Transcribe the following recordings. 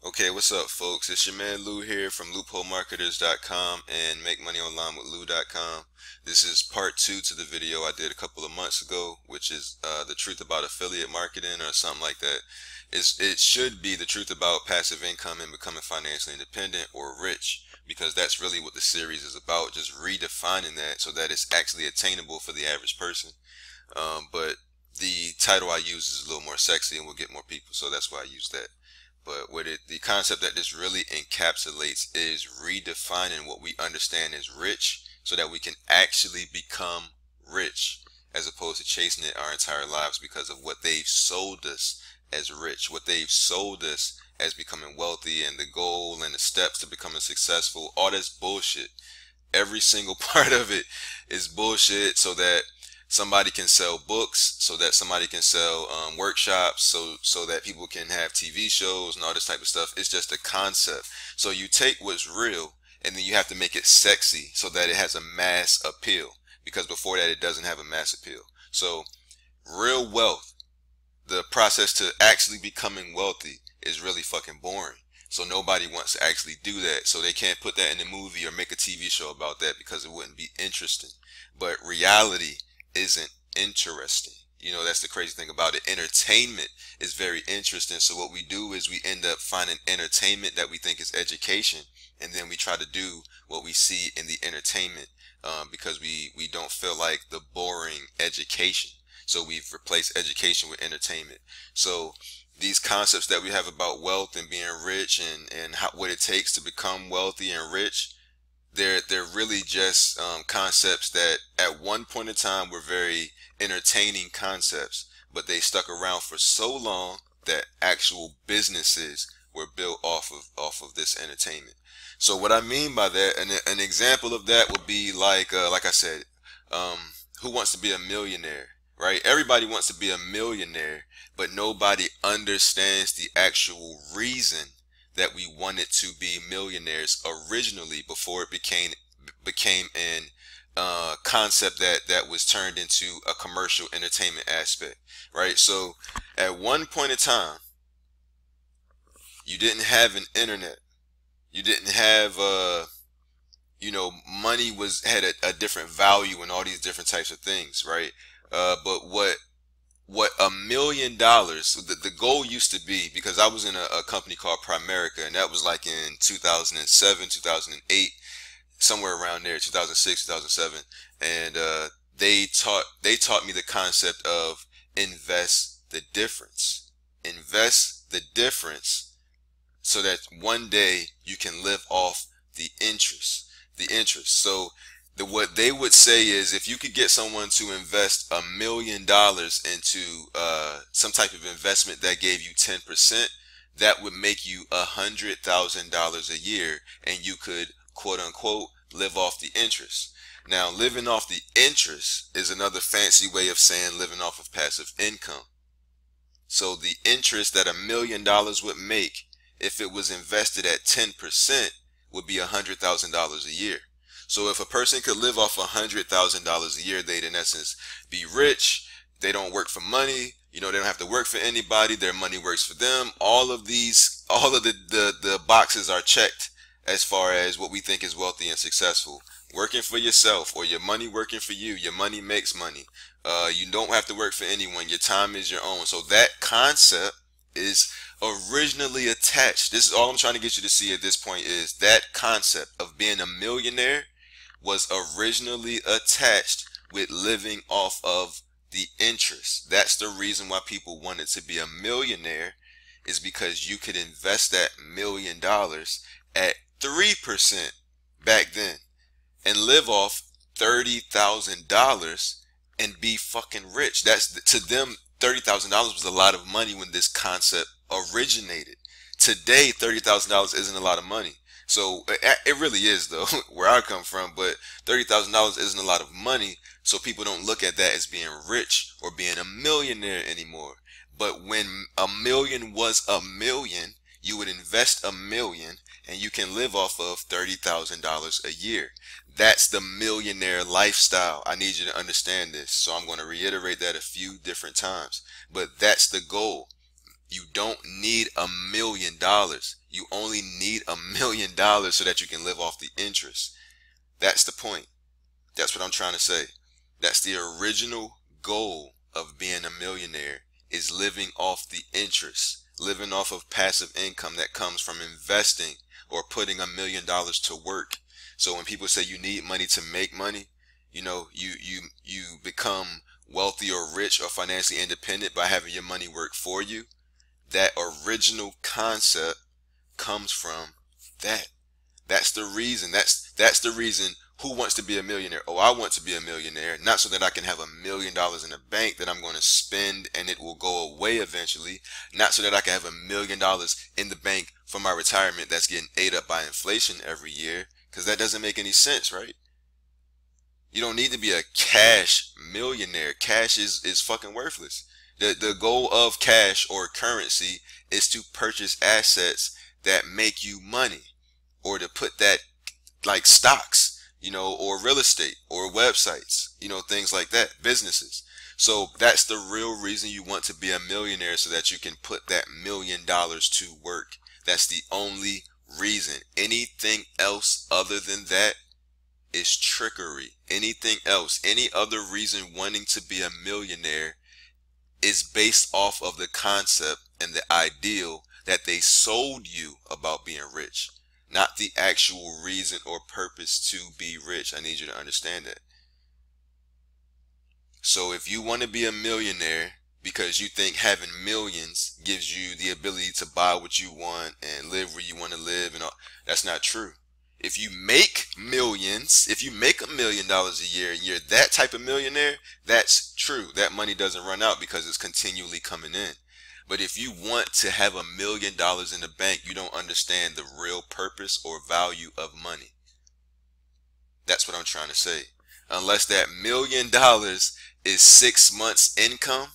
Okay, what's up, folks? It's your man Lou here from loopholemarketers.com and makemoneyonlinewithlou.com. This is part two to the video I did a couple of months ago, which is the truth about affiliate marketing or something like that. It should be the truth about passive income and becoming financially independent or rich, because that's really what the series is about, just redefining that so that it's actually attainable for the average person. But the title I use is a little more sexy and will get more people, so that's why I use that. But the concept that this really encapsulates is redefining what we understand as rich so that we can actually become rich, as opposed to chasing it our entire lives because of what they've sold us as rich, what they've sold us as becoming wealthy, and the goal and the steps to becoming successful. All this bullshit. Every single part of it is bullshit, so that somebody can sell books, so that somebody can sell workshops, so that people can have TV shows and all this type of stuff. It's just a concept. So you take what's real and then you have to make it sexy so that it has a mass appeal, because before that it doesn't have a mass appeal. So real wealth, the process to actually becoming wealthy, is really fucking boring. So nobody wants to actually do that. So they can't put that in a movie or make a TV show about that because it wouldn't be interesting. But reality isn't interesting. You know, that's the crazy thing about it. Entertainment is very interesting. So what we do is we end up finding entertainment that we think is education, and then we try to do what we see in the entertainment, because we don't feel like the boring education. So we've replaced education with entertainment. So these concepts that we have about wealth and being rich, and what it takes to become wealthy and rich, they're really just concepts that at one point in time were very entertaining concepts, but they stuck around for so long that actual businesses were built off of this entertainment. So what I mean by that, an example of that would be like I said, who wants to be a millionaire, right? Everybody wants to be a millionaire, but nobody understands the actual reason that we wanted to be millionaires originally, before it became an concept that was turned into a commercial entertainment aspect, right? So at one point in time, you didn't have an internet, you didn't have money had a different value and all these different types of things, right? But what $1 million, so the goal used to be, because I was in a company called Primerica, and that was like in 2007, 2008, somewhere around there, 2006, 2007. And they taught me the concept of invest the difference. Invest the difference so that one day you can live off the interest. The interest. So what they would say is, if you could get someone to invest $1 million into some type of investment that gave you 10%, that would make you $100,000 a year, and you could, quote unquote, live off the interest. Now, living off the interest is another fancy way of saying living off of passive income. So the interest that $1 million would make, if it was invested at 10%, would be $100,000 a year. So if a person could live off $100,000 a year, they'd in essence be rich. They don't work for money. They don't have to work for anybody. Their money works for them. All of the boxes are checked as far as what we think is wealthy and successful. Working for yourself, or your money working for you. Your money makes money. You don't have to work for anyone. Your time is your own. So that concept is originally attached. This is all I'm trying to get you to see at this point, is that concept of being a millionaire was originally attached with living off of the interest. That's the reason why people wanted to be a millionaire, is because you could invest that $1 million at 3% back then and live off $30,000 and be fucking rich. To them, $30,000 was a lot of money when this concept originated. Today, $30,000 isn't a lot of money. So it really is, though, where I come from. But $30,000 isn't a lot of money, so people don't look at that as being rich or being a millionaire anymore. But when a million was a million, you would invest $1 million and you can live off of $30,000 a year. That's the millionaire lifestyle. I need you to understand this. So I'm going to reiterate that a few different times. But that's the goal. You don't need $1 million. You only need $1 million so that you can live off the interest. That's the point. That's what I'm trying to say. That's the original goal of being a millionaire, is living off the interest, living off of passive income that comes from investing or putting $1 million to work. So when people say you need money to make money, you become wealthy or rich or financially independent by having your money work for you. That original concept comes from that. That's the reason. That's the reason. Who wants to be a millionaire? Oh, I want to be a millionaire, not so that I can have $1 million in the bank that I'm going to spend and it will go away eventually. Not so that I can have $1 million in the bank for my retirement that's getting ate up by inflation every year, because that doesn't make any sense, right? You don't need to be a cash millionaire. Cash is fucking worthless. The goal of cash or currency is to purchase assets that make you money, or to put that, like stocks, or real estate or websites, things like that, businesses. So that's the real reason you want to be a millionaire, so that you can put that $1 million to work. That's the only reason. Anything else other than that is trickery. Anything else, any other reason wanting to be a millionaire is based off of the concept and the ideal that they sold you about being rich, not the actual reason or purpose to be rich. I need you to understand that. So if you want to be a millionaire because you think having millions gives you the ability to buy what you want and live where you want to live and all, that's not true. If you make millions, if you make $1 million a year and you're that type of millionaire, that's true. That money doesn't run out because it's continually coming in. But if you want to have $1 million in the bank, you don't understand the real purpose or value of money. That's what I'm trying to say. Unless that $1 million is 6 months income,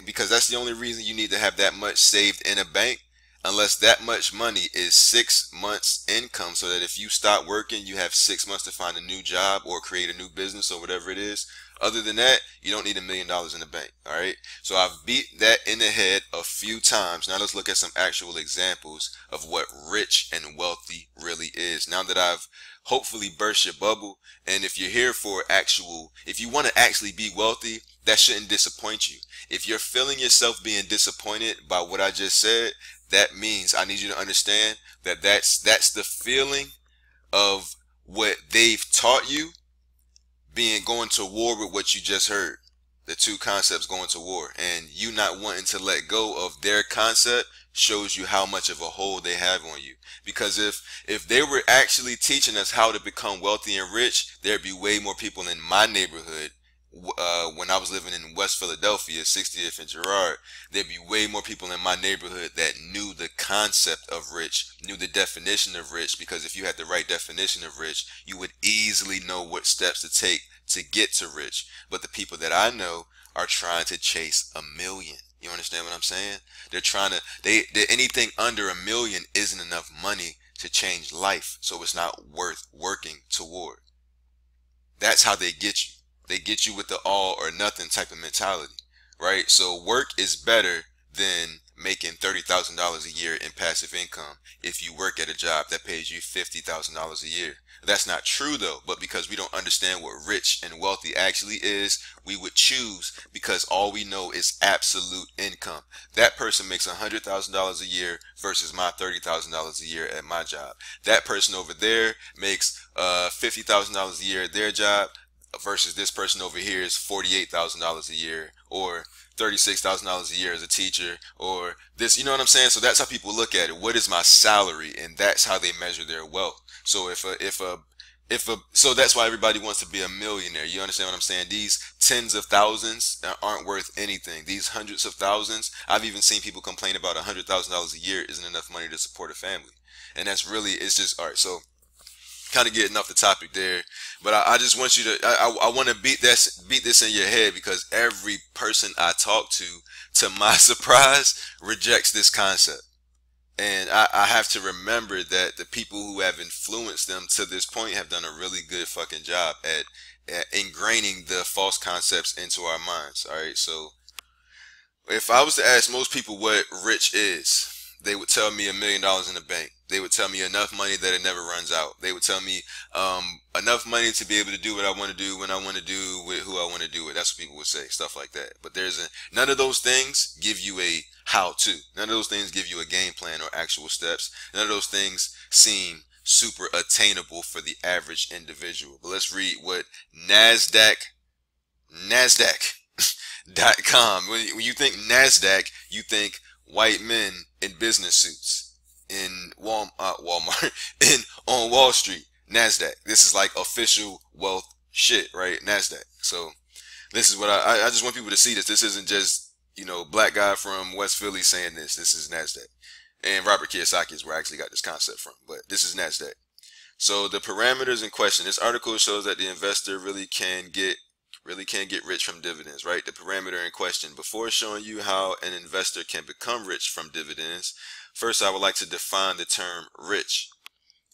because that's the only reason you need to have that much saved in a bank. Unless that much money is 6 months income, so that if you stop working, you have 6 months to find a new job or create a new business or whatever it is. Other than that, you don't need $1 million in the bank. All right. So I've beat that in the head a few times. Now let's look at some actual examples of what rich and wealthy really is. Now that I've hopefully burst your bubble, and if you're here for if you want to actually be wealthy, that shouldn't disappoint you. If you're feeling yourself being disappointed by what I just said, that means I need you to understand that that's the feeling of what they've taught you, going to war with what you just heard. The two concepts going to war, and you not wanting to let go of their concept shows you how much of a hold they have on you. Because if they were actually teaching us how to become wealthy and rich, there'd be way more people in my neighborhood. When I was living in West Philadelphia, 60th and Girard, there'd be way more people in my neighborhood that knew the concept of rich, knew the definition of rich, because if you had the right definition of rich, you would easily know what steps to take to get to rich. But the people that I know are trying to chase $1 million. You understand what I'm saying? They're trying to, anything under $1 million isn't enough money to change life, so it's not worth working toward. That's how they get you. They get you with the all or nothing type of mentality, right? So work is better than making $30,000 a year in passive income if you work at a job that pays you $50,000 a year. That's not true though, but because we don't understand what rich and wealthy actually is, we would choose, because all we know is absolute income. That person makes $100,000 a year versus my $30,000 a year at my job. That person over there makes $50,000 a year at their job, versus this person over here is $48,000 a year, or $36,000 a year as a teacher, or this, you know what I'm saying? So that's how people look at it. What is my salary? And that's how they measure their wealth. So so that's why everybody wants to be a millionaire. You understand what I'm saying? These tens of thousands aren't worth anything. These hundreds of thousands, I've even seen people complain about $100,000 a year isn't enough money to support a family. And that's really, it's just, all right. So kind of getting off the topic there, but I just want you to, I want to beat this in your head, because every person I talk to my surprise, rejects this concept. And I have to remember that the people who have influenced them to this point have done a really good fucking job at ingraining the false concepts into our minds. All right. So If I was to ask most people what rich is, they would tell me $1 million in the bank. They would tell me enough money that it never runs out. They would tell me enough money to be able to do what I want to do when I want to do with who I want to do it. That's what people would say, stuff like that. But none of those things give you a how to. None of those things give you a game plan or actual steps. None of those things seem super attainable for the average individual. But let's read what Nasdaq.com. When you think Nasdaq, you think white men in business suits in Walmart on Wall Street. Nasdaq. This is like official wealth shit, right? Nasdaq. So this is what I just want people to see this. This isn't just, black guy from West Philly saying this. This is Nasdaq. And Robert Kiyosaki is where I actually got this concept from, but this is Nasdaq. So the parameters in question. This article shows that the investor really can get rich from dividends, right? The parameter in question. Before showing you how an investor can become rich from dividends, first I would like to define the term rich.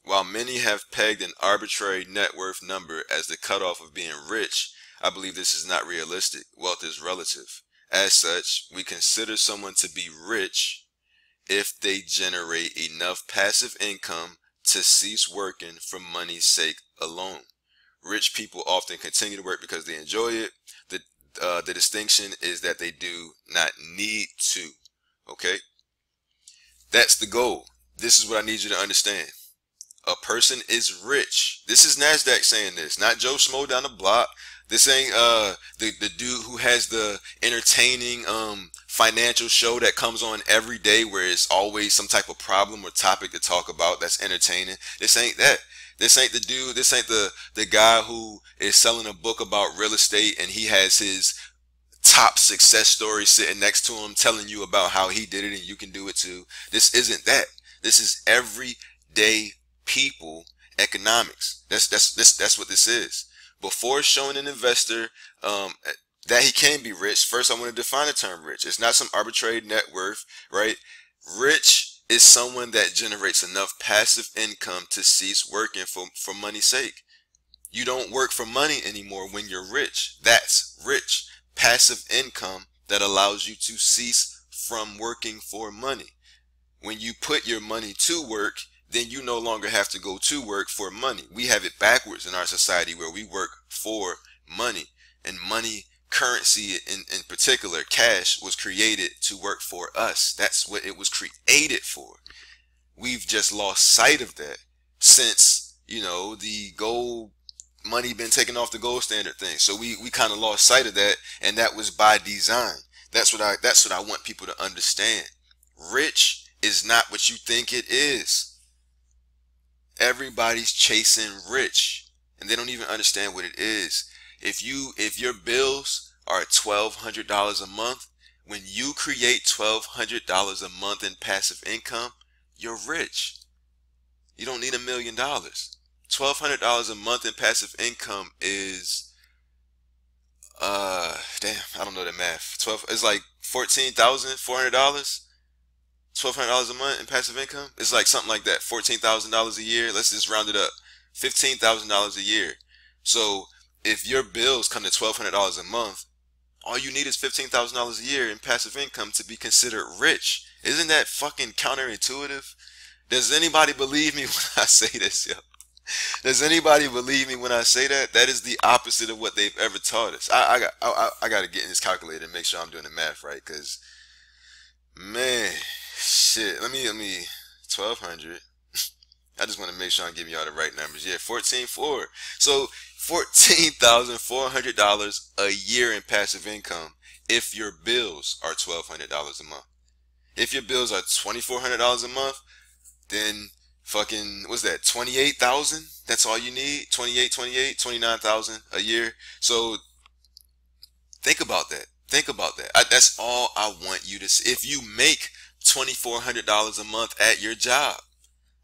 While many have pegged an arbitrary net worth number as the cutoff of being rich, I believe this is not realistic. Wealth is relative. As such, we consider someone to be rich if they generate enough passive income to cease working for money's sake alone. Rich people often continue to work because they enjoy it. The distinction is that they do not need to. Okay? That's the goal. This is what I need you to understand. A person is rich. This is Nasdaq saying this, not Joe Schmo down the block. This ain't the dude who has the entertaining financial show that comes on every day where it's always some type of problem or topic to talk about that's entertaining. This ain't that. This ain't the dude, this ain't the guy who is selling a book about real estate and he has his top success story sitting next to him telling you about how he did it and you can do it too. This isn't that. This is everyday people economics. That's what this is. Before showing an investor that he can be rich, first I want to define the term rich. It's not some arbitrary net worth, right? Rich is someone that generates enough passive income to cease working for money's sake. You don't work for money anymore when you're rich. That's rich. Passive income that allows you to cease from working for money. When you put your money to work, then you no longer have to go to work for money. We have it backwards in our society where we work for money, and money, currency in particular, cash, was created to work for us. That's what it was created for. We've just lost sight of that since, the gold money been taken off the gold standard thing. So we kind of lost sight of that, and that was by design. That's what I want people to understand. Rich is not what you think it is. Everybody's chasing rich, and they don't even understand what it is. If your bills are $1,200 a month, when you create $1,200 a month in passive income, you're rich. You don't need $1 million. $1,200 a month in passive income is damn, I don't know the math. It's like $14,400. $1,200 a month in passive income. It's like something like that. $14,000 a year. Let's just round it up. $15,000 a year. So if your bills come to $1,200 a month, all you need is $15,000 a year in passive income to be considered rich. Isn't that fucking counterintuitive? Does anybody believe me when I say this, yo? Does anybody believe me when I say that? That is the opposite of what they've ever taught us. I got to get in this calculator and make sure I'm doing the math right, because, man, shit. Let me 1,200. I just want to make sure I'm giving y'all the right numbers. Yeah, 14,400. So $14,400 a year in passive income if your bills are $1,200 a month. If your bills are $2,400 a month, then fucking, what's that, 28,000? That's all you need? 29,000 a year. So think about that. Think about that. That's all I want you to see. If you make $2,400 a month at your job,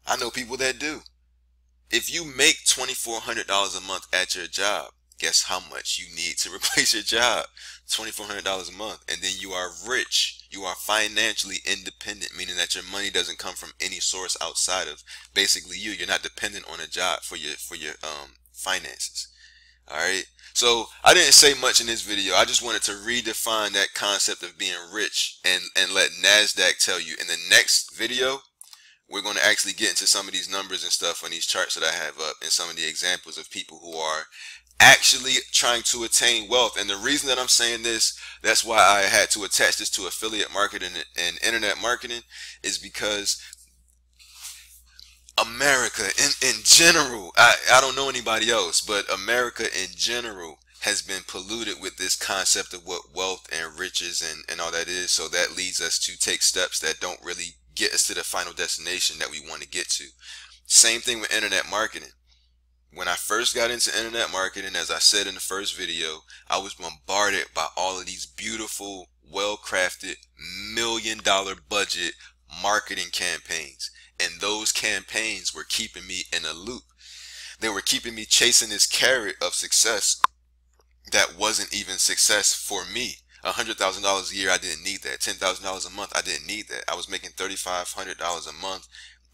I know people that do. If you make $2,400 a month at your job, guess how much you need to replace your job? $2,400 a month. And then you are rich. You are financially independent, meaning that your money doesn't come from any source outside of basically you. You're not dependent on a job for your finances. All right. So I didn't say much in this video. I just wanted to redefine that concept of being rich and let NASDAQ tell you. In the next video, we're going to actually get into some of these numbers and stuff on these charts that I have up, and some of the examples of people who are actually trying to attain wealth. And the reason that I'm saying this, that's why I had to attach this to affiliate marketing and internet marketing, is because America in general, I don't know anybody else, but America in general has been polluted with this concept of what wealth and riches and all that is. So that leads us to take steps that don't really get us to the final destination that we want to get to. Same thing with internet marketing. When I first got into internet marketing, as I said in the first video, I was bombarded by all of these beautiful, well-crafted, $1 million budget marketing campaigns. And those campaigns were keeping me in a loop. They were keeping me chasing this carrot of success that wasn't even success for me. $100,000 a year, I didn't need that. $10,000 a month, I didn't need that. I was making $3,500 a month,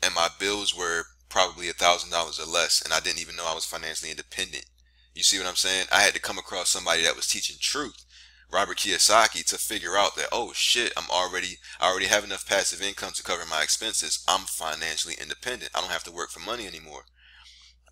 and my bills were probably $1,000 or less, and I didn't even know I was financially independent. You see what I'm saying? I had to come across somebody that was teaching truth, Robert Kiyosaki, to figure out that, oh shit, I already have enough passive income to cover my expenses. I'm financially independent. I don't have to work for money anymore.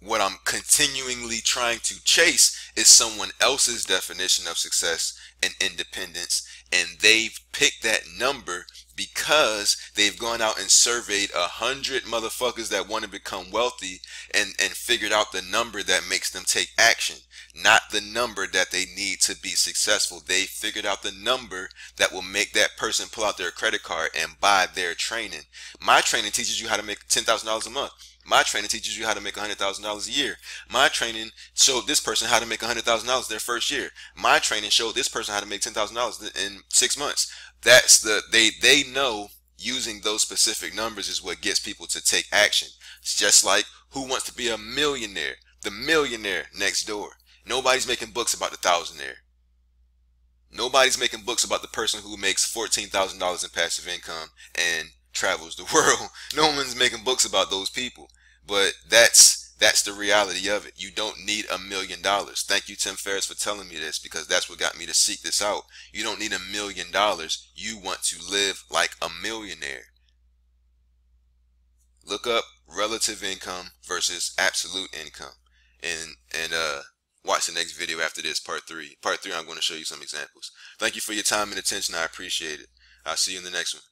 What I'm continually trying to chase is someone else's definition of success and independence, and they've picked that number because they've gone out and surveyed 100 motherfuckers that want to become wealthy and figured out the number that makes them take action, not the number that they need to be successful. They figured out the number that will make that person pull out their credit card and buy their training. My training teaches you how to make $10,000 a month. My training teaches you how to make $100,000 a year. My training showed this person how to make $100,000 their first year. My training showed this person how to make $10,000 in 6 months. That's they know using those specific numbers is what gets people to take action. It's just like, who wants to be a millionaire? The millionaire next door. Nobody's making books about the thousandaire. Nobody's making books about the person who makes $14,000 in passive income and travels the world. No one's making books about those people. But that's the reality of it. You don't need $1 million. Thank you, Tim Ferriss, for telling me this, because that's what got me to seek this out. You don't need $1 million. You want to live like a millionaire. Look up relative income versus absolute income, and watch the next video after this, part 3. Part 3, I'm going to show you some examples. Thank you for your time and attention. I appreciate it. I'll see you in the next one.